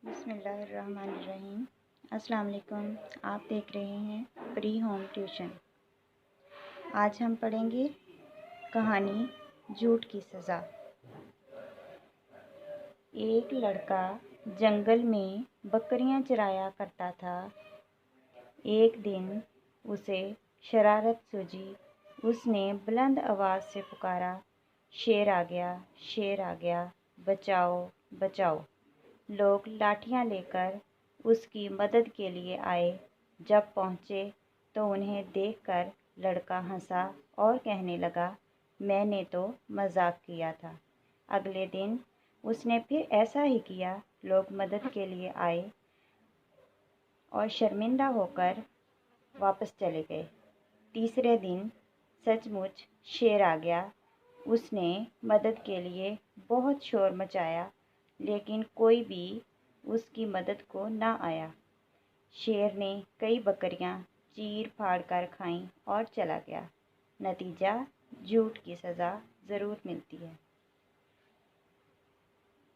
बिस्मिल्लाहिर्रहमानिर्रहीम। अस्सलाम वालेकुम। आप देख रहे हैं प्री होम ट्यूशन। आज हम पढ़ेंगे कहानी झूठ की सज़ा। एक लड़का जंगल में बकरियां चराया करता था। एक दिन उसे शरारत सूझी। उसने बुलंद आवाज़ से पुकारा, शेर आ गया, शेर आ गया, बचाओ बचाओ। लोग लाठियां लेकर उसकी मदद के लिए आए। जब पहुंचे तो उन्हें देखकर लड़का हंसा और कहने लगा, मैंने तो मजाक किया था। अगले दिन उसने फिर ऐसा ही किया। लोग मदद के लिए आए और शर्मिंदा होकर वापस चले गए। तीसरे दिन सचमुच शेर आ गया। उसने मदद के लिए बहुत शोर मचाया, लेकिन कोई भी उसकी मदद को ना आया। शेर ने कई बकरियां चीर फाड़ कर खाईं और चला गया। नतीजा, झूठ की सज़ा ज़रूर मिलती है।